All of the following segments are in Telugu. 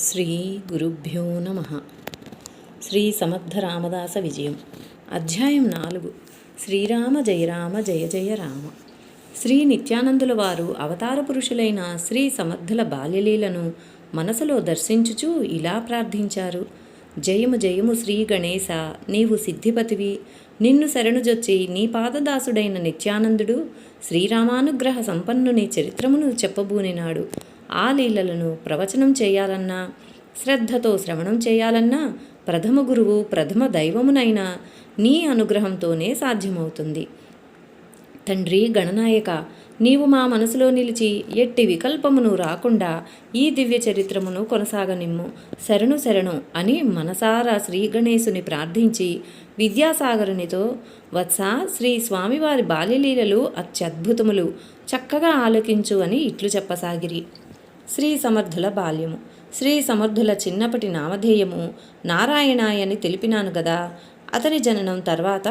శ్రీ గురుభ్యో నమ. శ్రీ సమర్థ రామదాస విజయం. అధ్యాయం 4. శ్రీరామ జయ రామ జయ జయ రామ. శ్రీ నిత్యానందుల వారు అవతార పురుషులైన శ్రీ సమర్థుల బాల్యలీలను మనసులో దర్శించుచూ ఇలా ప్రార్థించారు. జయము జయము శ్రీ గణేశ, నీవు సిద్ధిపతివి. నిన్ను శరణుజొచ్చి నీ పాదదాసుడైన నిత్యానందుడు శ్రీరామానుగ్రహ సంపన్నుని చరిత్రమును చెప్పబూనినాడు. ఆ లీలలను ప్రవచనం చేయాలన్నా, శ్రద్ధతో శ్రవణం చేయాలన్నా ప్రథమ గురువు ప్రథమ దైవమునైనా నీ అనుగ్రహంతోనే సాధ్యమవుతుంది. తండ్రి గణనాయక, నీవు మా మనసులో నిలిచి ఎట్టి వికల్పమును రాకుండా ఈ దివ్య చరిత్రమును కొనసాగనిమ్ము. శరణు శరణు అని మనసారా శ్రీ గణేశుని ప్రార్థించి విద్యాసాగరునితో, వత్స, శ్రీ స్వామివారి బాల్యలీలలు అత్యద్భుతములు, చక్కగా ఆలకించు అని ఇట్లు చెప్పసాగిరి. శ్రీ సమర్థుల బాల్యము. శ్రీ సమర్థుల చిన్నప్పటి నామధేయము నారాయణాయని తెలిపినాను గదా. అతని జననం తర్వాత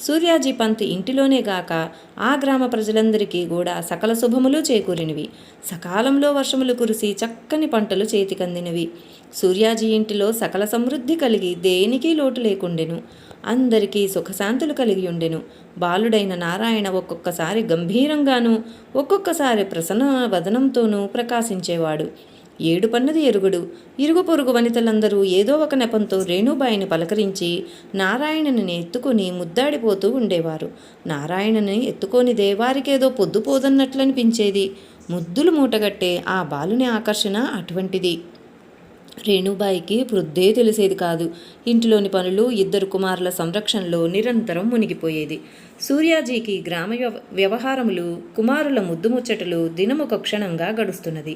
సూర్యాజీ పంత్ ఇంటిలోనే గాక ఆ గ్రామ ప్రజలందరికీ కూడా సకల శుభములు చేకూరినవి. సకాలంలో వర్షములు కురిసి చక్కని పంటలు చేతికందినవి. సూర్యాజీ ఇంటిలో సకల సమృద్ధి కలిగి దేనికి లోటు లేకుండెను. అందరికీ సుఖశాంతులు కలిగి ఉండెను. బాలుడైన నారాయణ ఒక్కొక్కసారి గంభీరంగానూ ఒక్కొక్కసారి ప్రసన్న వదనంతోనూ ప్రకాశించేవాడు. ఏడుపన్నది ఎరుగుడు. ఇరుగు పొరుగు వనితలందరూ ఏదో ఒక నెపంతో రేణుబాయిని పలకరించి నారాయణని ఎత్తుకుని ముద్దాడిపోతూ ఉండేవారు. నారాయణని ఎత్తుకొనిదే వారికేదో పొద్దుపోదన్నట్లనిపించేది. ముద్దులు మూటగట్టే ఆ బాలుని ఆకర్షణ అటువంటిది. రేణుబాయికి వృద్ధే తెలిసేది కాదు. ఇంటిలోని పనులు, ఇద్దరు కుమారుల సంరక్షణలో నిరంతరం మునిగిపోయేది. సూర్యాజీకి గ్రామ వ్యవహారములు, కుమారుల ముద్దుముచ్చటలు దినమొక క్షణంగా గడుస్తున్నది.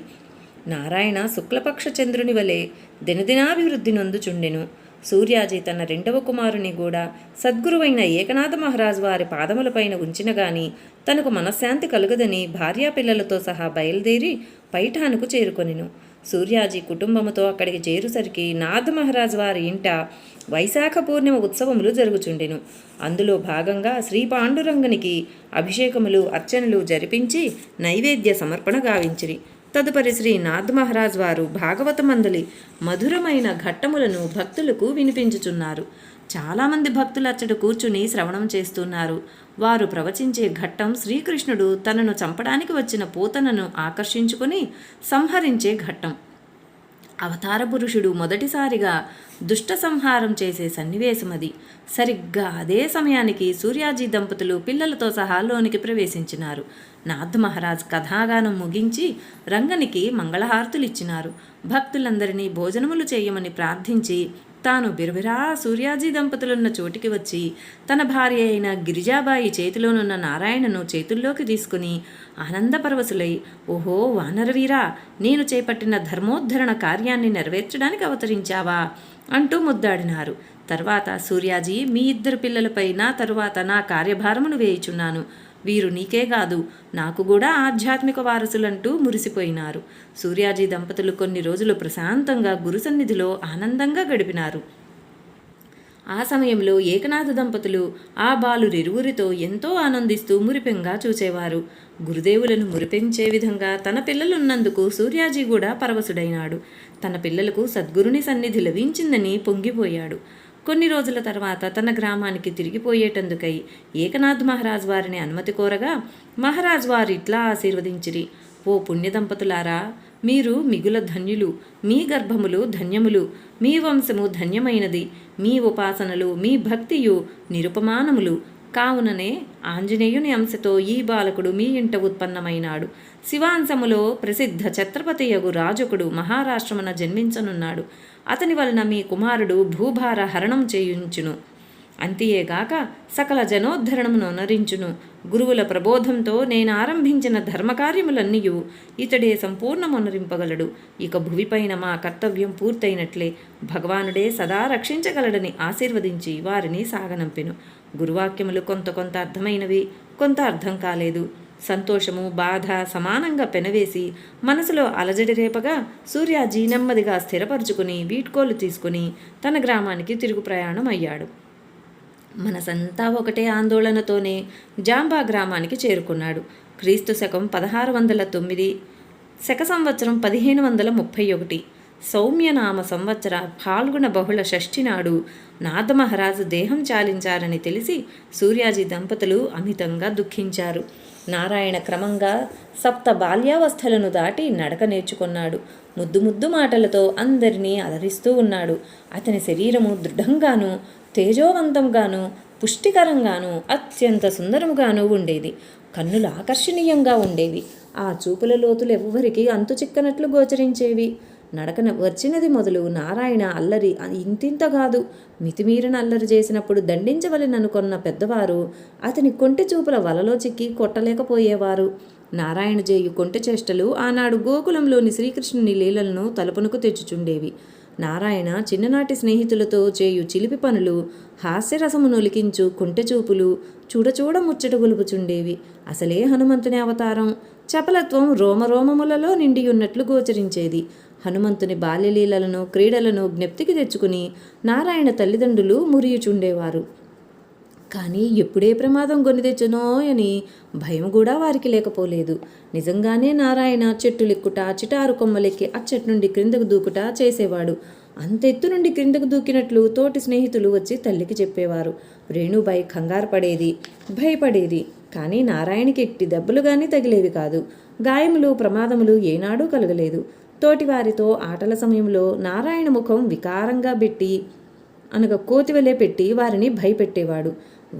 నారాయణ శుక్లపక్ష చంద్రుని వలె దినదినాభివృద్ధి నొందుచుండెను. సూర్యాజీ తన రెండవ కుమారుని కూడా సద్గురువైన ఏకనాథ మహారాజు వారి పాదములపైన ఉంచిన గాని తనకు మనశ్శాంతి కలుగదని భార్యాపిల్లలతో సహా బయలుదేరి పైఠానుకు చేరుకొనెను. సూర్యాజీ కుటుంబముతో అక్కడికి చేరుసరికి నాథ మహారాజు వారి ఇంట వైశాఖ పూర్ణిమ ఉత్సవములు జరుగుచుండెను. అందులో భాగంగా శ్రీ పాండురంగనికి అభిషేకములు, అర్చనలు జరిపించి నైవేద్య సమర్పణ గావించిరి. తదుపరి శ్రీ నాథ్ మహారాజ్ వారు భాగవతమందలి మధురమైన ఘట్టములను భక్తులకు వినిపించుచున్నారు. చాలామంది భక్తులు అచ్చట కూర్చుని శ్రవణం చేస్తున్నారు. వారు ప్రవచించే ఘట్టం శ్రీకృష్ణుడు తనను చంపడానికి వచ్చిన పూతనను ఆకర్షించుకుని సంహరించే ఘట్టం. అవతార పురుషుడు మొదటిసారిగా దుష్ట సంహారం చేసే సన్నివేశమది. సరిగ్గా అదే సమయానికి సూర్యాజీ దంపతులు పిల్లలతో సహా లోనికి ప్రవేశించినారు. నాథ్ మహారాజ్ కథాగానం ముగించి రంగనికి మంగళహారతులిచ్చినారు. భక్తులందరినీ భోజనములు చేయమని ప్రార్థించి తాను బిరబిరా సూర్యాజీ దంపతులున్న చోటికి వచ్చి తన భార్య అయిన గిరిజాబాయి చేతిలోనున్న నారాయణను చేతుల్లోకి తీసుకుని ఆనందపరవశులై, ఓహో వానరవీరా, నేను చేపట్టిన ధర్మోద్ధరణ కార్యాన్ని నెరవేర్చడానికి అవతరించావా అంటూ ముద్దాడినారు. తర్వాత సూర్యాజీ, మీ ఇద్దరు పిల్లలపై నా తరువాత నా కార్యభారమును వేయుచున్నాను. వీరు నీకే కాదు నాకు కూడా ఆధ్యాత్మిక వారసులంటూ మురిసిపోయినారు. సూర్యాజీ దంపతులు కొన్ని రోజులు ప్రశాంతంగా గురు సన్నిధిలో ఆనందంగా గడిపినారు. ఆ సమయంలో ఏకనాథ దంపతులు ఆ బాలురిరువురితో ఎంతో ఆనందిస్తూ మురిపెంగా చూచేవారు. గురుదేవులను మురిపించే విధంగా తన పిల్లలున్నందుకు సూర్యాజీ కూడా పరవశుడైనాడు. తన పిల్లలకు సద్గురుని సన్నిధి లభించిందని పొంగిపోయాడు. కొన్ని రోజుల తర్వాత తన గ్రామానికి తిరిగిపోయేటందుకై ఏకనాథ్ మహారాజ్ వారిని అనుమతి కోరగా మహారాజ్ వారు ఇట్లా ఆశీర్వదించిరి. ఓ పుణ్యదంపతులారా, మీరు మిగుల ధన్యులు. మీ గర్భములు ధన్యములు. మీ వంశము ధన్యమైనది. మీ ఉపాసనలు, మీ భక్తియు నిరుపమానములు. కావుననే ఆంజనేయుని అంశతో ఈ బాలకుడు మీ ఇంట ఉత్పన్నమైనాడు. శివాంశములో ప్రసిద్ధ ఛత్రపతియగు రాజకుడు మహారాష్ట్రమున జన్మించనున్నాడు. అతని వలన మీ కుమారుడు భూభార హరణం చేయించును. అంతేగాక సకల జనోద్ధరణమును నరించును. గురువుల ప్రబోధంతో నేను ఆరంభించిన ధర్మకార్యములన్నీయు ఇతడే సంపూర్ణమునరింపగలడు. ఇక భువిపైన మా కర్తవ్యం పూర్తయినట్లే. భగవానుడే సదా రక్షించగలడని ఆశీర్వదించి వారిని సాగనంపెను. గురువాక్యములు కొంత అర్థమైనవి, కొంత అర్థం కాలేదు. సంతోషము, బాధ సమానంగా పెనవేసి మనసులో అలజడి రేపగా సూర్యాజీ నెమ్మదిగా స్థిరపరుచుకుని వీడ్కోలు తీసుకుని తన గ్రామానికి తిరుగు ప్రయాణం అయ్యాడు. మనసంతా ఒకటే ఆందోళనతోనే జాంబా గ్రామానికి చేరుకున్నాడు. క్రీస్తు శకం 1609, శక సంవత్సరం 1531. సౌమ్యనామ సంవత్సర ఫాల్గుణ బహుళ షష్ఠి నాడు నాథమహారాజు దేహం చాలించారని తెలిసి సూర్యాజీ దంపతులు అమితంగా దుఃఖించారు. నారాయణ క్రమంగా సప్త బాల్యావస్థలను దాటి నడక నేర్చుకున్నాడు. ముద్దు ముద్దు మాటలతో అందరినీ అలరిస్తూ ఉన్నాడు. అతని శరీరము దృఢంగాను, తేజోవంతంగాను, పుష్టికరంగాను, అత్యంత సుందరముగాను ఉండేది. కన్నులు ఆకర్షణీయంగా ఉండేవి. ఆ చూపుల లోతులు ఎవ్వరికీ అంతు చిక్కనట్లు గోచరించేవి. నడకన వచ్చినది మొదలు నారాయణ అల్లరి ఇంతింత కాదు. మితిమీరిన అల్లరి చేసినప్పుడు దండించవలెననుకున్న పెద్దవారు అతని కొంటె చూపుల వలలో చిక్కి కొట్టలేకపోయేవారు. నారాయణ చేయు కొంటె చేష్టలు ఆనాడు గోకులంలోని శ్రీకృష్ణుని లీలలను తలుపునకు తెచ్చుచుండేవి. నారాయణ చిన్ననాటి స్నేహితులతో చేయు చిలిపి పనులు, హాస్యరసము నొలికించు కొంటె చూపులు చూడచూడ ముచ్చట గొలుపుచుండేవి. అసలే హనుమంతుని అవతారం. చపలత్వం రోమరోమములలో నిండియున్నట్లు గోచరించేది. హనుమంతుని బాల్యలీలలను, క్రీడలను జ్ఞప్తికి తెచ్చుకుని నారాయణ తల్లిదండ్రులు మురియుచుండేవారు. కానీ ఎప్పుడే ప్రమాదం కొని తెచ్చునో అని భయం కూడా వారికి లేకపోలేదు. నిజంగానే నారాయణ చెట్టులెక్కుట, చిటారు కొమ్మలెక్కి అచ్చటి నుండి క్రిందకు దూకుట చేసేవాడు. అంతెత్తు నుండి క్రిందకు దూకినట్లు తోటి స్నేహితులు వచ్చి తల్లికి చెప్పేవారు. రేణుబాయి కంగారు పడేది, భయపడేది. కానీ నారాయణకి ఎట్టి దెబ్బలు కానీ తగిలేవి కాదు. గాయములు, ప్రమాదములు ఏనాడూ కలగలేదు. తోటివారితో ఆటల సమయంలో నారాయణ ముఖం వికారంగా పెట్టి అనగా కోతివలే పెట్టి వారిని భయపెట్టేవాడు.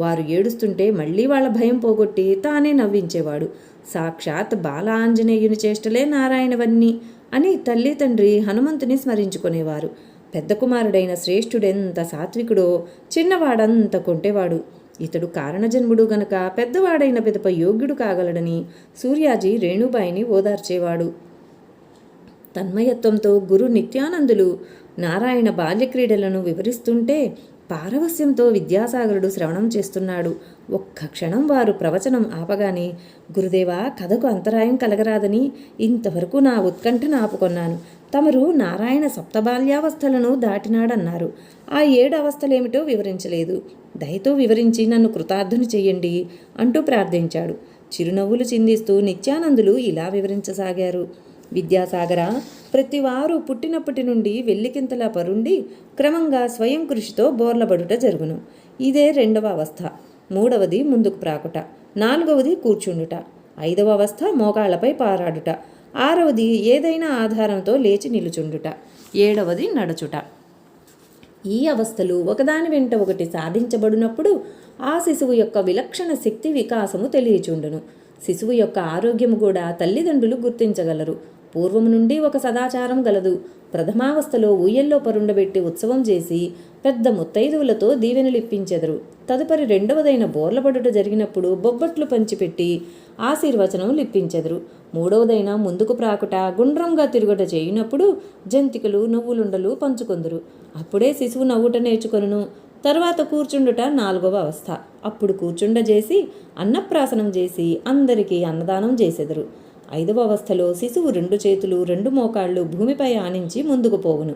వారు ఏడుస్తుంటే మళ్ళీ వాళ్ళ భయం పోగొట్టి తానే నవ్వించేవాడు. సాక్షాత్ బాల ఆంజనేయుని చేష్టలే నారాయణవన్నీ అని తల్లి తండ్రి హనుమంతుని స్మరించుకునేవారు. పెద్ద కుమారుడైన శ్రేష్ఠుడెంత సాత్వికుడో చిన్నవాడంత కొంటేవాడు. ఇతడు కారణజన్ముడు గనక పెద్దవాడైన పిదప యోగ్యుడు కాగలడని సూర్యాజీ రేణుబాయిని ఓదార్చేవాడు. తన్మయత్వంతో గురు నిత్యానందులు నారాయణ బాల్యక్రీడలను వివరిస్తుంటే పారవస్యంతో విద్యాసాగరుడు శ్రవణం చేస్తున్నాడు. ఒక్క క్షణం వారు ప్రవచనం ఆపగానే, గురుదేవా, కథకు అంతరాయం కలగరాదని ఇంతవరకు నా ఉత్కంఠను ఆపుకొన్నాను. తమరు నారాయణ సప్తబాల్యావస్థలను దాటినాడన్నారు. ఆ 7 అవస్థలేమిటో వివరించలేదు. దయతో వివరించి నన్ను కృతార్థుని చెయ్యండి అంటూ ప్రార్థించాడు. చిరునవ్వులు చిందిస్తూ నిత్యానందులు ఇలా వివరించసాగారు. విద్యాసాగర, ప్రతివారు పుట్టినప్పటి నుండి వెల్లికింతలా పరుండి క్రమంగా స్వయం కృషితో బోర్లబడుట జరుగును. ఇదే 2వ అవస్థ. 3వది ముందుకు ప్రాకుట, 4వది కూర్చుండుట, 5వ అవస్థ మోకాళ్లపై పారాడుట, 6వది ఏదైనా ఆధారంతో లేచి నిలుచుండుట, 7వది నడచుట. ఈ అవస్థలు ఒకదాని వెంట ఒకటి సాధించబడినప్పుడు ఆ శిశువు యొక్క విలక్షణ శక్తి వికాసము తెలియచుండును. శిశువు యొక్క ఆరోగ్యము కూడా తల్లిదండ్రులు గుర్తించగలరు. పూర్వము నుండి ఒక సదాచారం గలదు. ప్రథమావస్థలో ఊయల్లో పరుండబెట్టి ఉత్సవం చేసి పెద్ద ముత్తైదువులతో దీవెనలిప్పించెదరు. తదుపరి 2వదైన బోర్లబడుట జరిగినప్పుడు బొబ్బట్లు పంచిపెట్టి ఆశీర్వచనం లిప్పించెదరు. 3వదైన ముందుకు ప్రాకుట, గుండ్రంగా తిరుగుట చేయునప్పుడు జంతికలు, నువ్వులుండలు పంచుకొందురు. అప్పుడే శిశువు నవ్వుట నేర్చుకొనును. తర్వాత కూర్చుండుట 4వ అవస్థ. అప్పుడు కూర్చుండజేసి అన్నప్రాసనం చేసి అందరికీ అన్నదానం చేసెదరు. 5వ అవస్థలో శిశువు 2 చేతులు 2 మోకాళ్ళు భూమిపై ఆనించి ముందుకు పోవును.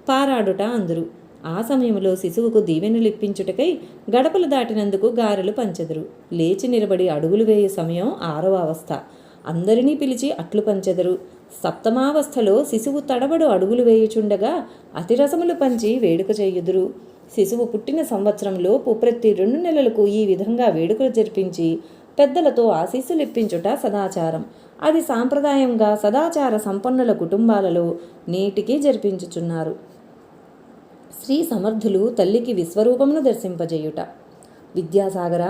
పారాడుట అందరు. ఆ సమయంలో శిశువుకు దీవెనలిప్పించుటకై గడపలు దాటినందుకు గారెలు పంచెదరు. లేచి నిలబడి అడుగులు వేయు సమయం 6వ అవస్థ. అందరినీ పిలిచి అట్లు పంచెదరు. 7మావస్థలో శిశువు తడబడు అడుగులు వేయుచుండగా అతిరసములు పంచి వేడుక చేయుదురు. శిశువు పుట్టిన సంవత్సరంలోపు ప్రతి 2 నెలలకు ఈ విధంగా వేడుకలు జరిపించి పెద్దలతో ఆశీస్సులిప్పించుట సదాచారం. అది సాంప్రదాయంగా సదాచార సంపన్నుల కుటుంబాలలో నేటికీ జరిపించుచున్నారు. శ్రీ సమర్థులు తల్లికి విశ్వరూపమును దర్శింపజేయుట. విద్యాసాగర,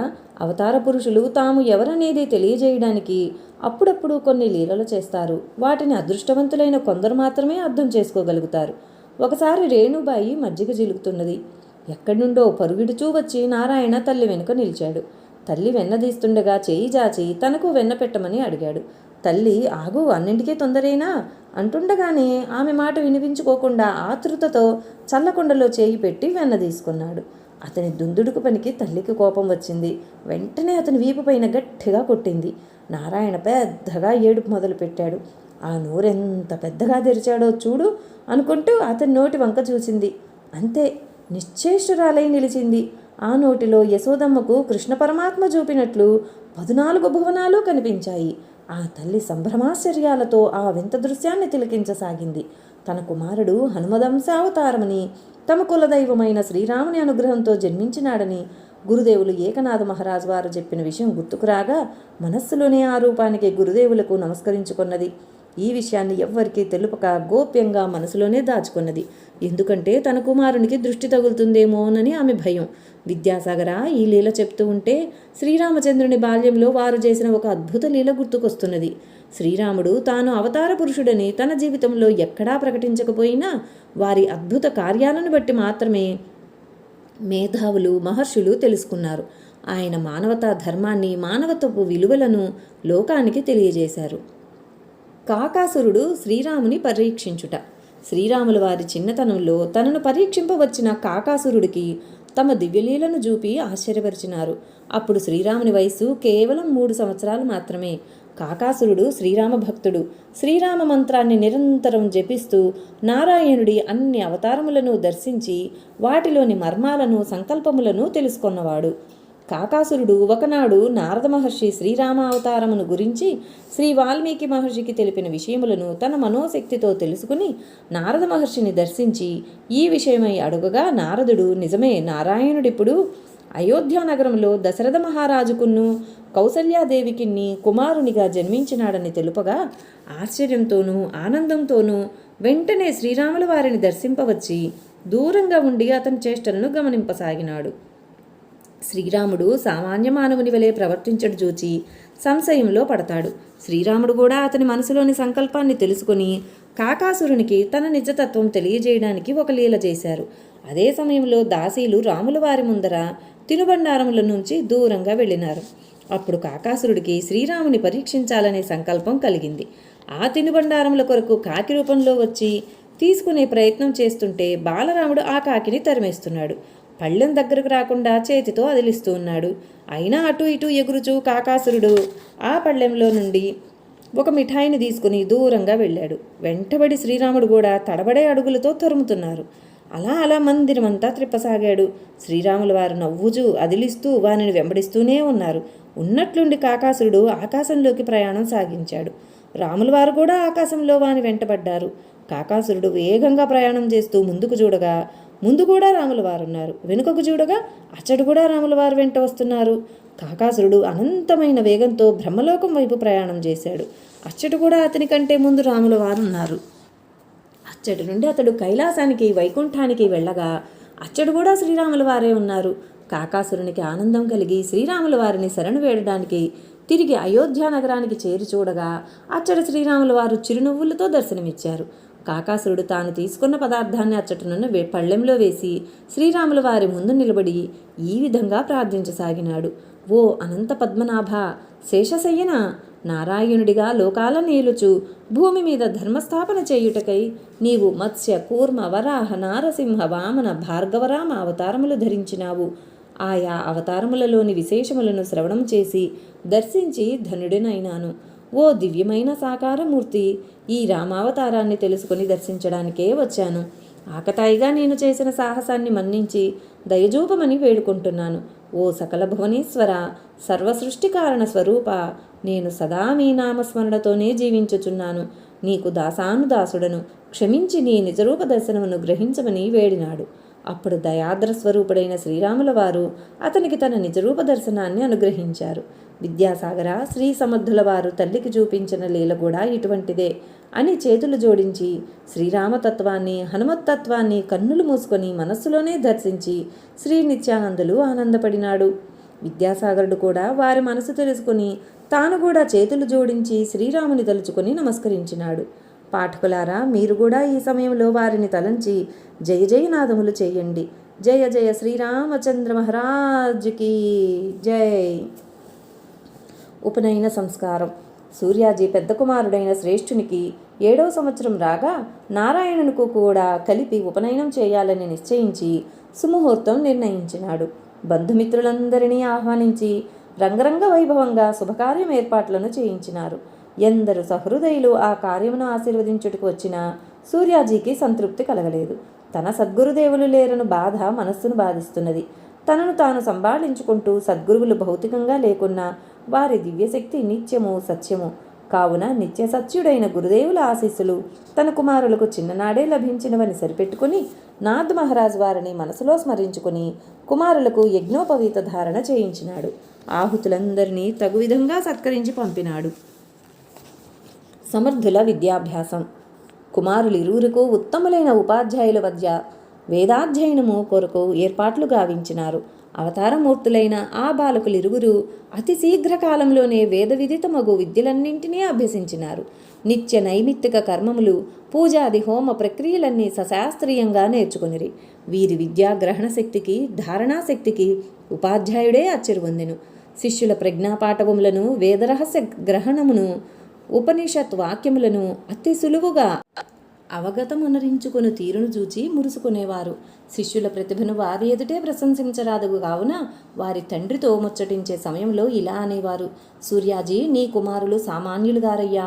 అవతార పురుషులు తాము ఎవరనేది తెలియజేయడానికి అప్పుడప్పుడు కొన్ని లీలలు చేస్తారు. వాటిని అదృష్టవంతులైన కొందరు మాత్రమే అర్థం చేసుకోగలుగుతారు. ఒకసారి రేణుబాయి మజ్జిగ జిలుగుతున్నది. ఎక్కడి నుండో పరుగిడుచూ వచ్చి నారాయణ తల్లి వెనుక నిలిచాడు. తల్లి వెన్నదీస్తుండగా చేయి జాచి తనకు వెన్న పెట్టమని అడిగాడు. తల్లి, ఆగు, అన్నింటికీ తొందరేనా అంటుండగానే ఆమె మాట వినిపించుకోకుండా ఆతృతతో చల్లకొండలో చేయి పెట్టి వెన్న తీసుకున్నాడు. అతని దుందుడుకు పనికి తల్లికి కోపం వచ్చింది. వెంటనే అతని వీపు పైన గట్టిగా కొట్టింది. నారాయణ పెద్దగా ఏడుపు మొదలుపెట్టాడు. ఆ నోరెంత పెద్దగా తెరిచాడో చూడు అనుకుంటూ అతని నోటి వంక చూసింది. అంతే, నిశ్చేష్టురాలై నిలిచింది. ఆ నోటిలో యశోదమ్మకు కృష్ణ పరమాత్మ చూపినట్లు 14 భువనాలు కనిపించాయి. ఆ తల్లి సంభ్రమాశ్చర్యాలతో ఆ వింత దృశ్యాన్ని తిలకించసాగింది. తన కుమారుడు హనుమదంశావతారమని, తమ కులదైవమైన శ్రీరాముని అనుగ్రహంతో జన్మించినాడని గురుదేవులు ఏకనాథ మహారాజు వారు చెప్పిన విషయం గుర్తుకురాగా మనస్సులోనే ఆ రూపానికి గురుదేవులకు నమస్కరించుకున్నది. ఈ విషయాన్ని ఎవ్వరికీ తెలుపక గోప్యంగా మనసులోనే దాచుకున్నది. ఎందుకంటే తన కుమారునికి దృష్టి తగులుతుందేమోనని ఆమె భయం. విద్యాసాగర ఈ లీల చెప్తూ ఉంటే శ్రీరామచంద్రుని బాల్యంలో వారు చేసిన ఒక అద్భుత లీల గుర్తుకొస్తున్నది. శ్రీరాముడు తాను అవతార పురుషుడని తన జీవితంలో ఎక్కడా ప్రకటించకపోయినా వారి అద్భుత కార్యాలను బట్టి మాత్రమే మేధావులు మహర్షులు తెలుసుకున్నారు. ఆయన మానవతా ధర్మాన్ని, మానవత్వపు విలువలను లోకానికి తెలియజేశారు. కాకాసురుడు శ్రీరాముని పరీక్షించుట. శ్రీరాముల వారి చిన్నతనంలో తనను పరీక్షింపవచ్చిన కాకాసురుడికి తమ దివ్యలీలను చూపి ఆశ్చర్యపరిచినారు. అప్పుడు శ్రీరాముని వయస్సు కేవలం 3 సంవత్సరాలు మాత్రమే. కాకాసురుడు శ్రీరామ భక్తుడు. శ్రీరామ మంత్రాన్ని నిరంతరం జపిస్తూ నారాయణుడి అన్ని అవతారములను దర్శించి వాటిలోని మర్మాలను, సంకల్పములను తెలుసుకున్నవాడు. కాకాసురుడు ఒకనాడు నారద మహర్షి శ్రీరామ అవతారమును గురించి శ్రీ వాల్మీకి మహర్షికి తెలిపిన విషయములను తన మనోశక్తితో తెలుసుకుని నారద మహర్షిని దర్శించి ఈ విషయమై అడుగగా నారదుడు, నిజమే, నారాయణుడిప్పుడు అయోధ్యానగరంలో దశరథ మహారాజుకును కౌసల్యాదేవికిన్ని కుమారునిగా జన్మించినాడని తెలుపగా ఆశ్చర్యంతోనూ ఆనందంతోనూ వెంటనే శ్రీరాముల వారిని దర్శింపవచ్చి దూరంగా ఉండి అతని చేష్టలను గమనింపసాగినాడు. శ్రీరాముడు సామాన్య మానవుని వలె ప్రవర్తించడు చూచి సంశయంలో పడతాడు. శ్రీరాముడు కూడా అతని మనసులోని సంకల్పాన్ని తెలుసుకుని కాకాసురునికి తన నిజతత్వం తెలియజేయడానికి ఒక లీల చేశారు. అదే సమయంలో దాసీలు రాముల వారి ముందర తినుబండారముల నుంచి దూరంగా వెళ్ళినారు. అప్పుడు కాకాసురుడికి శ్రీరాముని పరీక్షించాలనే సంకల్పం కలిగింది. ఆ తినుబండారముల కొరకు కాకి రూపంలో వచ్చి తీసుకునే ప్రయత్నం చేస్తుంటే బాలరాముడు ఆ కాకిని తరిమేస్తున్నాడు. పళ్ళెం దగ్గరకు రాకుండా చేతితో అదిలిస్తూ ఉన్నాడు. అయినా అటు ఇటు ఎగురుచూ కాకాసురుడు ఆ పళ్ళెంలో నుండి ఒక మిఠాయిని తీసుకుని దూరంగా వెళ్ళాడు. వెంటబడి శ్రీరాముడు కూడా తడబడే అడుగులతో తరుముతున్నారు. అలా అలా మందిరమంతా త్రిప్పసాగాడు. శ్రీరాముల వారు నవ్వుచూ అదిలిస్తూ వారిని వెంబడిస్తూనే ఉన్నారు. ఉన్నట్లుండి కాకాసురుడు ఆకాశంలోకి ప్రయాణం సాగించాడు. రాముల వారు కూడా ఆకాశంలో వాని వెంటబడ్డారు. కాకాసురుడు వేగంగా ప్రయాణం చేస్తూ ముందుకు చూడగా ముందు కూడా రాముల వారున్నారు. వెనుకకు చూడగా అచ్చడు కూడా రాముల వారు వెంట వస్తున్నారు. కాకాసురుడు అనంతమైన వేగంతో బ్రహ్మలోకం వైపు ప్రయాణం చేశాడు. అచ్చడు కూడా అతని కంటే ముందు రాముల వారు ఉన్నారు. అచ్చటి నుండి అతడు కైలాసానికి, వైకుంఠానికి వెళ్ళగా అచ్చడు కూడా శ్రీరాముల వారే ఉన్నారు. కాకాసురునికి ఆనందం కలిగి శ్రీరాముల వారిని శరణు వేడడానికి తిరిగి అయోధ్య నగరానికి చేరి చూడగా అచ్చట శ్రీరాముల వారు చిరునవ్వులతో దర్శనమిచ్చారు. కాకాసురుడు తాను తీసుకున్న పదార్థాన్ని అచ్చటనున్న పళ్ళెంలో వేసి శ్రీరాముల వారి ముందు నిలబడి ఈ విధంగా ప్రార్థించసాగినాడు. ఓ అనంత పద్మనాభ, శేషశయ్యన, నారాయణుడిగా లోకాల నేలుచు భూమి మీద ధర్మస్థాపన చేయుటకై నీవు మత్స్య, కూర్మ, వరాహ, నారసింహ, వామన, భార్గవరామ అవతారములు ధరించినావు. ఆయా అవతారములలోని విశేషములను శ్రవణం చేసి దర్శించి ధనుడినైనాను. ఓ దివ్యమైన సాకారమూర్తి, ఈ రామావతారాన్ని తెలుసుకుని దర్శించడానికే వచ్చాను. ఆకతాయిగా నేను చేసిన సాహసాన్ని మన్నించి దయజూపమని వేడుకుంటున్నాను. ఓ సకల భువనేశ్వర, సర్వసృష్టి కారణ స్వరూప, నేను సదా మీ నామస్మరణతోనే జీవించుచున్నాను. నీకు దాసానుదాసుడను, క్షమించి నీ నిజరూప దర్శనమును గ్రహించమని వేడినాడు. అప్పుడు దయాద్ర స్వరూపుడైన శ్రీరాముల వారు అతనికి తన నిజరూప దర్శనాన్ని అనుగ్రహించారు. విద్యాసాగర, శ్రీ సమర్థుల వారు తల్లికి చూపించిన లీల కూడా ఇటువంటిదే అని చేతులు జోడించి శ్రీరామతత్వాన్ని, హనుమత్తత్వాన్ని కన్నులు మూసుకొని మనస్సులోనే దర్శించి శ్రీ నిత్యానందులు ఆనందపడినాడు. విద్యాసాగరుడు కూడా వారి మనసు తెలుసుకుని తాను కూడా చేతులు జోడించి శ్రీరాముని తలుచుకొని నమస్కరించినాడు. పాఠకులారా, మీరు కూడా ఈ సమయంలో వారిని తలంచి జయ జయనాదములు చేయండి. జయ జయ శ్రీరామచంద్ర మహారాజుకి జై. ఉపనయన సంస్కారం. సూర్యాజీ పెద్ద కుమారుడైన శ్రేష్ఠునికి 7వ సంవత్సరం రాగా నారాయణునికి కూడా కలిపి ఉపనయనం చేయాలని నిశ్చయించి సుముహూర్తం నిర్ణయించినాడు. బంధుమిత్రులందరినీ ఆహ్వానించి రంగరంగ వైభవంగా శుభకార్యం ఏర్పాట్లను చేయించినారు. ఎందరు సహృదయులు ఆ కార్యమును ఆశీర్వదించుటకు వచ్చినా సూర్యాజీకి సంతృప్తి కలగలేదు. తన సద్గురుదేవులు లేరను బాధ మనస్సును బాధిస్తున్నది. తనను తాను సంభాళించుకుంటూ సద్గురువులు భౌతికంగా లేకున్నా వారి దివ్యశక్తి నిత్యము సత్యము. కావున నిత్య సత్యుడైన గురుదేవుల ఆశీస్సులు తన కుమారులకు చిన్ననాడే లభించినవని సరిపెట్టుకుని నాథ్ మహారాజ్ వారిని మనసులో స్మరించుకుని కుమారులకు యజ్ఞోపవీత ధారణ చేయించినాడు. ఆహుతులందరినీ తగు విధంగా సత్కరించి పంపినాడు. సమర్థుల విద్యాభ్యాసం. కుమారులిరువురకు ఉత్తములైన ఉపాధ్యాయుల వద్ద వేదాధ్యయనము కొరకు ఏర్పాట్లు గావించినారు. అవతారమూర్తులైన ఆ బాలకులిరువురు అతి శీఘ్రకాలంలోనే వేద విదితమగు విద్యలన్నింటినీ అభ్యసించినారు. నిత్య నైమిత్తిక కర్మములు, పూజాది హోమ ప్రక్రియలన్నీ సశాస్త్రీయంగా నేర్చుకునిరి. వీరి విద్యా గ్రహణ శక్తికి, ధారణాశక్తికి ఉపాధ్యాయుడే అచ్చెరువొందెను. శిష్యుల ప్రజ్ఞాపాఠవములను, వేదరహస్య గ్రహణమును, ఉపనిషత్ వాక్యములను అతి సులువుగా అవగతమునరించుకుని తీరును చూచి మురుసుకునేవారు. శిష్యుల ప్రతిభను వారి ఎదుటే ప్రశంసించరాదు కావున వారి తండ్రితో ముచ్చటించే సమయంలో ఇలా అనేవారు: సూర్యాజీ, నీ కుమారులు సామాన్యులుగారయ్యా,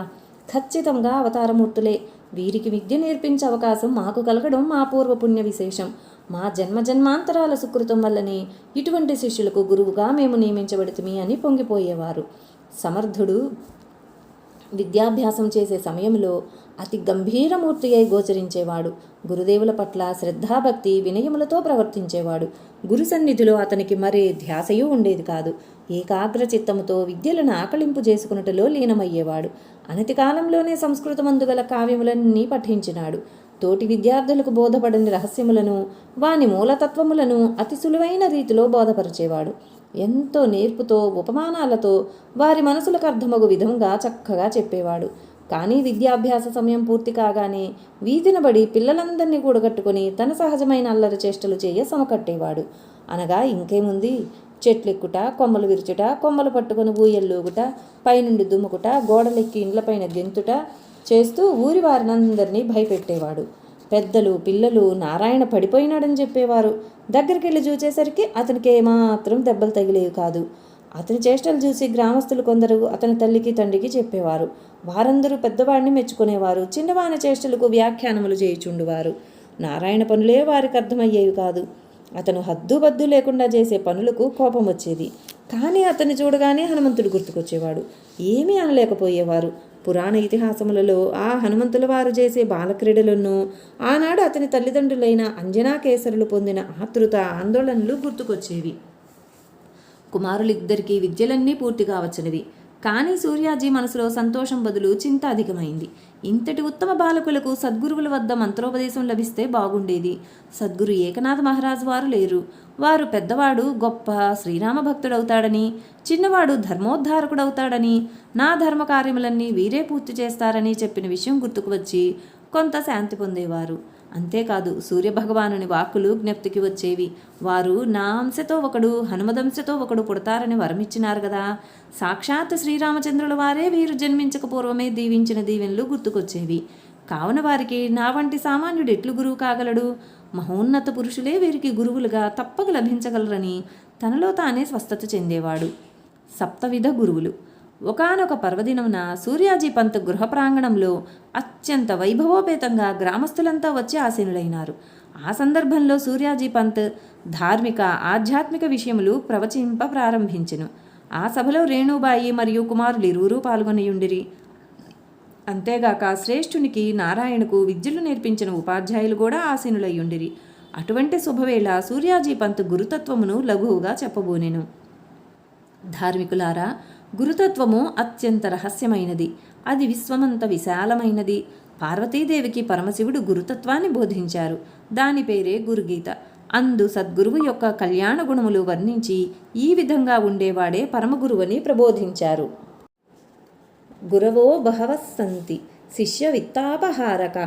ఖచ్చితంగా అవతారమూర్తులే. వీరికి విద్య నేర్పించే అవకాశం మాకు కలగడం మా పూర్వపుణ్య విశేషం. మా జన్మజన్మాంతరాల సుకృతం వల్లనే ఇటువంటి శిష్యులకు గురువుగా మేము నియమించబడితిమి అని పొంగిపోయేవారు. సమర్థుడు విద్యాభ్యాసం చేసే సమయంలో అతి గంభీరమూర్తి అయి గోచరించేవాడు. గురుదేవుల పట్ల శ్రద్ధాభక్తి వినయములతో ప్రవర్తించేవాడు. గురు సన్నిధిలో అతనికి మరే ధ్యాసయూ ఉండేది కాదు. ఏకాగ్ర చిత్తముతో విద్యలను ఆకలింపు చేసుకున్నటలో లీనమయ్యేవాడు. అనతి కాలంలోనే సంస్కృతమందుగల కావ్యములన్నీ పఠించినాడు. తోటి విద్యార్థులకు బోధపడని రహస్యములను, వాని మూలతత్వములను అతి సులువైన రీతిలో బోధపరిచేవాడు. ఎంతో నేర్పుతో, ఉపమానాలతో వారి మనసులకు అర్థమగు విధంగా చక్కగా చెప్పేవాడు. కానీ విద్యాభ్యాస సమయం పూర్తి కాగానే వీధినబడి పిల్లలందరినీ కూడగట్టుకుని తన సహజమైన అల్లరి చేష్టలు చేయ సమకట్టేవాడు. అనగా ఇంకేముంది, చెట్లెక్కుట, కొమ్మలు విరుచుట, కొమ్మలు పట్టుకుని ఊయల్లోగుట, పైనుండి దుమ్ముకుట, గోడలెక్కి ఇండ్లపైన గెంతుట చేస్తూ ఊరి వారినందరినీ భయపెట్టేవాడు. పెద్దలు, పిల్లలు నారాయణ పడిపోయినాడని చెప్పేవారు. దగ్గరికెళ్ళి చూచేసరికి అతనికి ఏమాత్రం దెబ్బలు తగిలేవి కాదు. అతని చేష్టలు చూసి గ్రామస్తులు కొందరు అతని తల్లికి, తండ్రికి చెప్పేవారు. వారందరూ పెద్దవాడిని మెచ్చుకునేవారు. చిన్నవాని చేష్టలకు వ్యాఖ్యానములు చేయుచుండువారు. నారాయణ పనులే వారికి అర్థమయ్యేవి కాదు. అతను హద్దుబద్దు లేకుండా చేసే పనులకు కోపం వచ్చేది. కానీ అతన్ని చూడగానే హనుమంతుడు గుర్తుకొచ్చేవాడు. ఏమీ అనలేకపోయేవారు. పురాణ ఇతిహాసములలో ఆ హనుమంతుల వారు చేసే బాలక్రీడలను, ఆనాడు అతని తల్లిదండ్రులైన అంజనాకేసరులు పొందిన ఆతృత, ఆందోళనలు గుర్తుకొచ్చేవి. కుమారులిద్దరికీ విద్యలన్నీ పూర్తిగా వచ్చినవి. కానీ సూర్యాజీ మనసులో సంతోషం బదులు చింత అధికమైంది. ఇంతటి ఉత్తమ బాలకులకు సద్గురువుల వద్ద మంత్రోపదేశం లభిస్తే బాగుండేది. సద్గురు ఏకనాథ మహారాజు వారు లేరు. వారు పెద్దవాడు గొప్ప శ్రీరామ భక్తుడవుతాడని, చిన్నవాడు ధర్మోద్ధారకుడవుతాడని, నా ధర్మ కార్యములన్నీ వీరే పూర్తి చేస్తారని చెప్పిన విషయం గుర్తుకు వచ్చి కొంత శాంతి పొందేవారు. అంతేకాదు, సూర్యభగవానుని వాక్కులు జ్ఞప్తికి వచ్చేవి. వారు నా అంశతో ఒకడు, హనుమదంశతో ఒకడు పుడతారని వరమిచ్చినారు కదా. సాక్షాత్ శ్రీరామచంద్రుల వారే వీరు జన్మించక పూర్వమే దీవించిన దీవెనలు గుర్తుకొచ్చేవి. కావున వారికి నా వంటి సామాన్యుడు ఎట్లు గురువు కాగలడు? మహోన్నత పురుషులే వీరికి గురువులుగా తప్పక లభించగలరని తనలో తానే స్వస్థత చెందేవాడు. సప్తవిధ గురువులు. ఒకానొక పర్వదినమున సూర్యాజీ పంత్ గృహ ప్రాంగణంలో అత్యంత వైభవోపేతంగా గ్రామస్తులంతా వచ్చి ఆసీనులైనారు. ఆ సందర్భంలో సూర్యాజీ పంత్ ధార్మిక, ఆధ్యాత్మిక విషయములు ప్రవచింప ప్రారంభించెను. ఆ సభలో రేణుబాయి మరియు కుమారులు ఇరువురూ పాల్గొనియుండిరి. అంతేగాక శ్రేష్ఠునికి నారాయణకు విద్యలు నేర్పించిన ఉపాధ్యాయులు కూడా ఆసీనులయ్యుండిరి. అటువంటి శుభవేళ సూర్యాజీ పంత్ గురుతత్వమును లఘువుగా చెప్పబోనెను. ధార్మికులారా, గురుతత్వము అత్యంత రహస్యమైనది. అది విశ్వమంత విశాలమైనది. పార్వతీదేవికి పరమశివుడు గురుతత్వాన్ని బోధించారు. దాని పేరే గురుగీత. అందు సద్గురువు యొక్క కళ్యాణ గుణములు వర్ణించి ఈ విధంగా ఉండేవాడే పరమగురువని ప్రబోధించారు. గురవో బహవః సంతి శిష్య విత్తాపహారక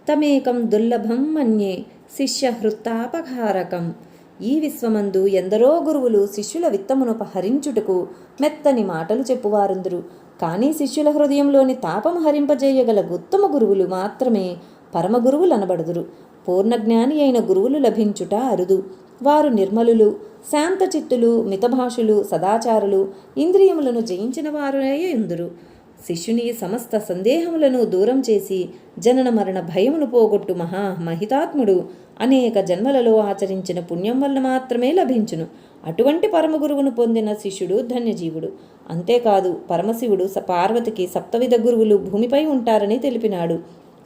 తమేకం దుర్లభం మన్యే శిష్య హృత్తాపహారకం. ఈ విశ్వమందు ఎందరో గురువులు శిష్యుల విత్తమును హరించుటకు మెత్తని మాటలు చెప్పువారుందురు. కానీ శిష్యుల హృదయంలోని తాపము హరింపజేయగల ఉత్తమ గురువులు మాత్రమే పరమగురువులు అనబడుదురు. పూర్ణజ్ఞాని అయిన గురువులు లభించుట అరుదు. వారు నిర్మలులు, శాంతచిత్తులు, మితభాషులు, సదాచారులు, ఇంద్రియములను జయించిన వారే ఉందురు. శిష్యుని సమస్త సందేహములను దూరం చేసి జనన మరణ భయమును పోగొట్టు మహితాత్ముడు అనేక జన్మలలో ఆచరించిన పుణ్యం వల్ల మాత్రమే లభించును. అటువంటి పరమగురువును పొందిన శిష్యుడు ధన్యజీవుడు. అంతేకాదు పరమశివుడు పార్వతికి సప్తవిధ గురువులు భూమిపై ఉంటారని తెలిపినాడు.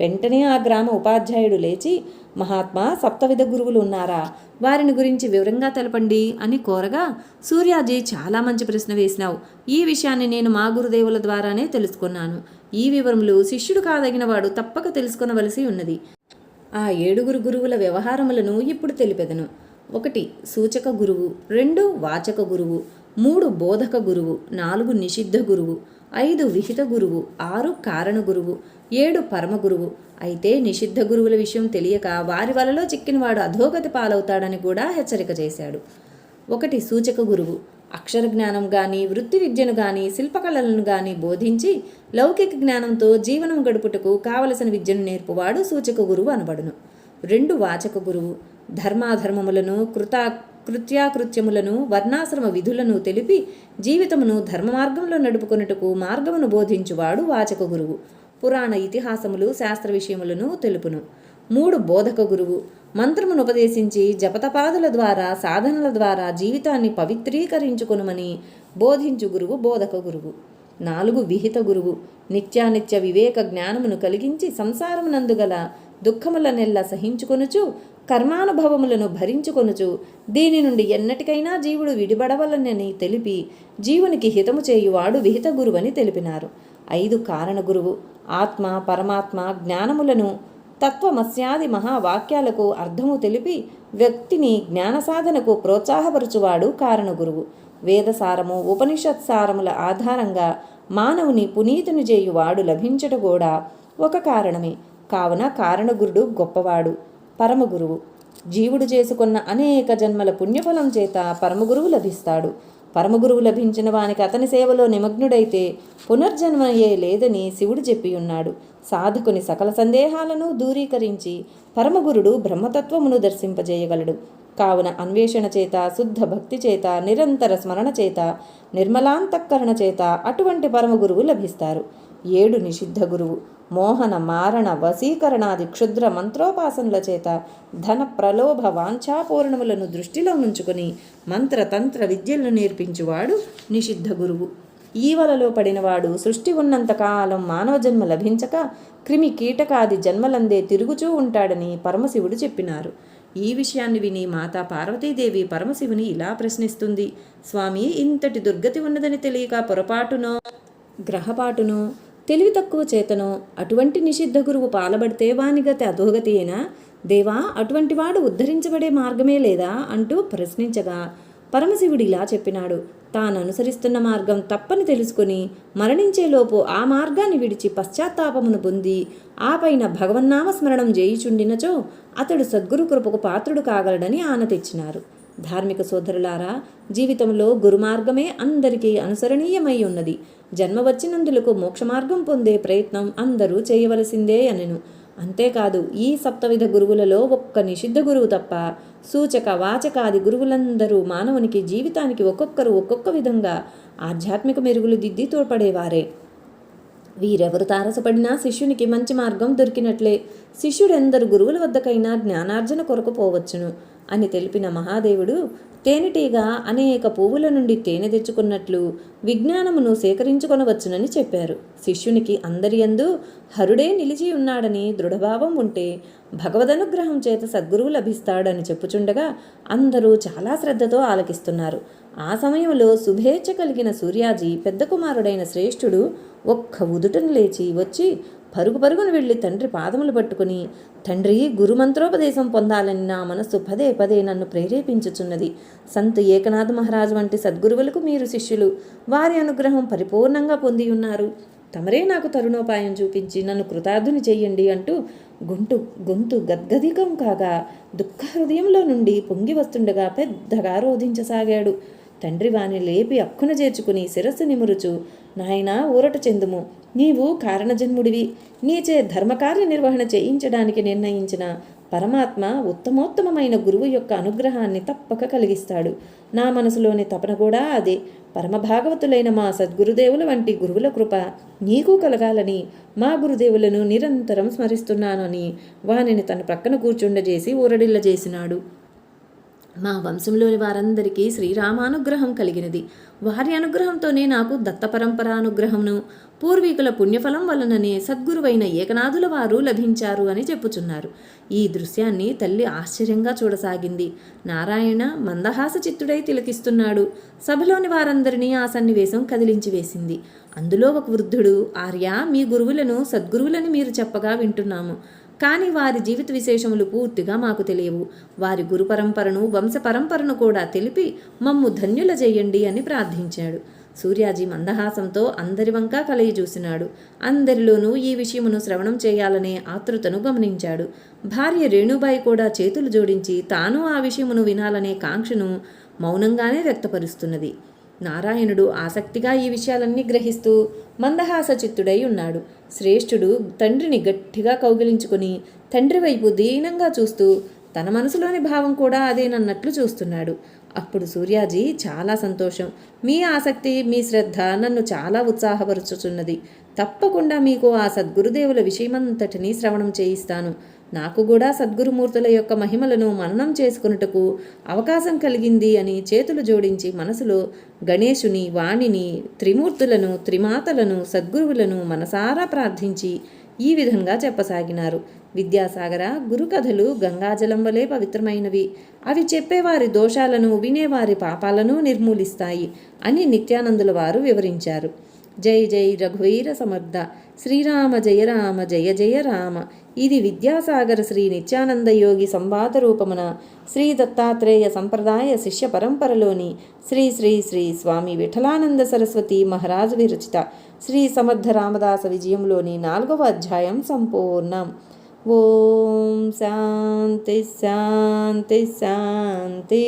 వెంటనే ఆ గ్రామ ఉపాధ్యాయుడు లేచి, మహాత్మా, సప్తవిధ గురువులు ఉన్నారా? వారిని గురించి వివరంగా తెలపండి అని కోరగా, సూర్యాజీ, చాలా మంచి ప్రశ్న వేసినావు. ఈ విషయాన్ని నేను మా గురుదేవుల ద్వారానే తెలుసుకున్నాను. ఈ వివరములు శిష్యుడు కాదగినవాడు తప్పక తెలుసుకొనవలసి ఉన్నది. ఆ 7 గురువుల వ్యవహారములను ఇప్పుడు తెలిపెదను. 1 సూచక గురువు, 2 వాచక గురువు, 3 బోధక గురువు, 4 నిషిద్ధ గురువు, 5 విహిత గురువు, 6 కారణ గురువు, 7 పరమ గురువు. అయితే నిషిద్ధ గురువుల విషయం తెలియక వారి వలలో చిక్కినవాడు అధోగతి పాలవుతాడని కూడా హెచ్చరిక చేశాడు. 1 సూచక గురువు అక్షర జ్ఞానం గాని, వృత్తి విద్యను గాని, శిల్పకళలను గాని బోధించి లౌకిక జ్ఞానంతో జీవనం గడుపుటకు కావలసిన విద్యను నేర్పువాడు సూచక గురువు అనబడును. 2 వాచక గురువు ధర్మాధర్మములను, కృత్యాకృత్యములను, వర్ణాశ్రమ విధులను తెలిపి జీవితమును ధర్మ మార్గంలో నడుపుకొనుటకు మార్గమును బోధించువాడు వాచక గురువు. పురాణ ఇతిహాసములు, శాస్త్ర విషయములను తెలుపును. 3 బోధక గురువు మంత్రమును ఉపదేశించి జపతపాదుల ద్వారా, సాధనల ద్వారా జీవితాన్ని పవిత్రీకరించుకొనుమని బోధించు గురువు బోధక గురువు. 4 విహిత గురువు నిత్యానిత్య వివేక జ్ఞానమును కలిగించి సంసారమునందుగల దుఃఖములనెల్లా సహించుకొనుచు, కర్మానుభవములను భరించుకొనుచు దీని నుండి ఎన్నటికైనా జీవుడు విడిపడవలనని తెలిపి జీవునికి హితము చేయువాడు విహిత గురువని తెలిపినారు. 5 కారణ గురువు ఆత్మ, పరమాత్మ జ్ఞానములను, తత్వమస్యాది మహావాక్యాలకు అర్థము తెలిపి వ్యక్తిని జ్ఞాన సాధనకు ప్రోత్సాహపరచువాడు కారణ గురువు. వేదసారము, ఉపనిషత్సారముల ఆధారంగా మానవుని పునీతుని చేయువాడు లభించట కూడా ఒక కారణమే. కావున కారణగురుడు గొప్పవాడు. పరమగురువు జీవుడు చేసుకున్న అనేక జన్మల పుణ్యఫలం చేత పరమగురువు లభిస్తాడు. పరమగురువు లభించిన వానికి అతని సేవలో నిమగ్నుడైతే పునర్జన్మయే లేదని శివుడు చెప్పి ఉన్నాడు. సాధకుని సకల సందేహాలను దూరీకరించి పరమగురుడు బ్రహ్మతత్వమును దర్శింపజేయగలడు. కావున అన్వేషణ చేత, శుద్ధ భక్తి చేత, నిరంతర స్మరణ చేత, నిర్మలాంతఃకరణ చేత అటువంటి పరమగురువు లభిస్తారు. 7 నిషిద్ధ గురువు మోహన, మారణ, వశీకరణాది క్షుద్ర మంత్రోపాసనల చేత ధన, ప్రలోభ, వాంఛాపూర్ణములను దృష్టిలో ఉంచుకొని మంత్రతంత్ర విద్యలను నేర్పించువాడు నిషిద్ధ గురువు. ఈ వలలో పడినవాడు సృష్టి ఉన్నంతకాలం మానవ జన్మ లభించక క్రిమి కీటకాది జన్మలందే తిరుగుచూ ఉంటాడని పరమశివుడు చెప్పినారు. ఈ విషయాన్ని విని మాతా పార్వతీదేవి పరమశివుని ఇలా ప్రశ్నిస్తుంది. స్వామి, ఇంతటి దుర్గతి ఉన్నదని తెలియక పొరపాటునో, గ్రహపాటునో, తెలివి తక్కువ చేతనో అటువంటి నిషిద్ధ గురువు పాలబడితే వాని గతి అధోగతియేనా? దేవా, అటువంటి వాడు ఉద్ధరించబడే మార్గమే లేదా అంటూ ప్రశ్నించగా పరమశివుడు ఇలా చెప్పినాడు. తాను అనుసరిస్తున్న మార్గం తప్పని తెలుసుకుని మరణించేలోపు ఆ మార్గాన్ని విడిచి పశ్చాత్తాపమును పొంది ఆ పైన భగవన్నామస్మరణం చేయుచుండినచో అతడు సద్గురు కృపకు పాత్రుడు కాగలడని ఆన తెచ్చినారు. ధార్మిక సోదరులారా, జీవితంలో గురుమార్గమే అందరికీ అనుసరణీయమై ఉన్నది. జన్మ వచ్చినందులకు మోక్షమార్గం పొందే ప్రయత్నం అందరూ చేయవలసిందే అనెను. అంతేకాదు, ఈ సప్తవిధ గురువులలో ఒక్క నిషిద్ధ గురువు తప్ప సూచక, వాచకాది గురువులందరూ మానవునికి జీవితానికి ఒక్కొక్కరు ఒక్కొక్క విధంగా ఆధ్యాత్మిక మెరుగులు దిద్ది తోడ్పడేవారే. వీరెవరు తారసపడినా శిష్యునికి మంచి మార్గం దొరికినట్లే. శిష్యుడెందరు గురువుల వద్దకైనా జ్ఞానార్జన కొరకు పోవచ్చును అని తెలిపిన మహాదేవుడు తేనెటీగా అనేక పువ్వుల నుండి తేనె తెచ్చుకున్నట్లు విజ్ఞానమును సేకరించుకొనవచ్చునని చెప్పారు. శిష్యునికి అందరి యందు హరుడే నిలిచి ఉన్నాడని దృఢభావం ఉంటే భగవదనుగ్రహం చేత సద్గురువు లభిస్తాడని చెప్పుచుండగా అందరూ చాలా శ్రద్ధతో ఆలకిస్తున్నారు. ఆ సమయంలో శుభేచ్ఛ కలిగిన సూర్యాజీ పెద్ద కుమారుడైన శ్రేష్ఠుడు ఒక్క ఉదుటను లేచి వచ్చి పరుగున వెళ్ళి తండ్రి పాదములు పట్టుకుని, తండ్రి, గురుమంత్రోపదేశం పొందాలని నా మనస్సు పదే పదే నన్ను ప్రేరేపించుచున్నది. సంత్ ఏకనాథ మహారాజు వంటి సద్గురువులకు మీరు శిష్యులు. వారి అనుగ్రహం పరిపూర్ణంగా పొంది ఉన్నారు. తమరే నాకు తరుణోపాయం చూపించి నన్ను కృతార్థుని చెయ్యండి అంటూ గొంతు గద్గదికం కాగా దుఃఖ హృదయంలో నుండి పొంగి వస్తుండగా పెద్దగా రోధించసాగాడు. తండ్రి వాని లేపి అక్కున చేర్చుకుని శిరస్సు నిమురుచు, నాయనా, ఊరట చెందుము. నీవు కారణజన్ముడివి. నీచే ధర్మకార్య నిర్వహణ చేయించడానికి నిర్ణయించిన పరమాత్మ ఉత్తమోత్తమమైన గురువు యొక్క అనుగ్రహాన్ని తప్పక కలిగిస్తాడు. నా మనసులోని తపన కూడా అదే. పరమభాగవతులైన మా సద్గురుదేవుల వంటి గురువుల కృప నీకు కలగాలని మా గురుదేవులను నిరంతరం స్మరిస్తున్నానని వానిని తన ప్రక్కన కూర్చుండజేసి ఊరడిల్ల చేసినాడు. మా వంశంలోని వారందరికీ శ్రీరామానుగ్రహం కలిగినది. వారి అనుగ్రహంతోనే నాకు దత్తపరంపరానుగ్రహమును పూర్వీకుల పుణ్యఫలం వలననే సద్గురువైన ఏకనాథుల వారు లభించారు అని చెప్పుచున్నారు. ఈ దృశ్యాన్ని తల్లి ఆశ్చర్యంగా చూడసాగింది. నారాయణ మందహాస చిత్తుడై తిలకిస్తున్నాడు. సభలోని వారందరినీ ఆ సన్నివేశం కదిలించి వేసింది. అందులో ఒక వృద్ధుడు, ఆర్య, మీ గురువులను సద్గురువులని మీరు చెప్పగా వింటున్నాము. కానీ వారి జీవిత విశేషములు పూర్తిగా మాకు తెలియవు. వారి గురు పరంపరను, వంశ పరంపరను కూడా తెలిపి మమ్ము ధన్యుల చేయండి అని ప్రార్థించాడు. సూర్యాజీ మందహాసంతో అందరి వంకా కలయి చూసినాడు. అందరిలోనూ ఈ విషయమును శ్రవణం చేయాలనే ఆతృతను గమనించాడు. భార్య రేణుబాయి కూడా చేతులు జోడించి తాను ఆ విషయమును వినాలనే కాంక్షను మౌనంగానే వ్యక్తపరుస్తున్నది. నారాయణుడు ఆసక్తిగా ఈ విషయాలన్నీ గ్రహిస్తూ మందహాస చిత్తుడై ఉన్నాడు. శ్రేష్ఠుడు తండ్రిని గట్టిగా కౌగిలించుకుని తండ్రి వైపు దీనంగా చూస్తూ తన మనసులోని భావం కూడా అదేనన్నట్లు చూస్తున్నాడు. అప్పుడు సూర్యాజీ, చాలా సంతోషం. మీ ఆసక్తి, మీ శ్రద్ధ నన్ను చాలా ఉత్సాహపరుచుచున్నది. తప్పకుండా మీకు ఆ సద్గురుదేవుల విషయమంతటినీ శ్రవణం చేయిస్తాను. నాకు కూడా సద్గురుమూర్తుల యొక్క మహిమలను మననం చేసుకున్నట్టుకు అవకాశం కలిగింది అని చేతులు జోడించి మనసులో గణేశుని, వాణిని, త్రిమూర్తులను, త్రిమాతలను, సద్గురువులను మనసారా ప్రార్థించి ఈ విధంగా చెప్పసాగినారు. విద్యాసాగర, గురుకథలు గంగాజలం వలె పవిత్రమైనవి. అవి చెప్పేవారి దోషాలను, వినేవారి పాపాలను నిర్మూలిస్తాయి అని నిత్యానందుల వారు వివరించారు. జై జై రఘువీర సమర్థ శ్రీరామ జయ రామ జయ జయ రామ. ఇది విద్యాసాగర శ్రీ నిత్యానంద యోగి సంవాద రూపమున శ్రీ దత్తాత్రేయ సంప్రదాయ శిష్య పరంపరలోని శ్రీ శ్రీ శ్రీ స్వామి విఠలానంద సరస్వతి మహారాజు విరచిత శ్రీ సమర్థ రామదాస విజయంలోని 4వ అధ్యాయం సంపూర్ణం. ఓం శాంతి శాంతి శాంతి.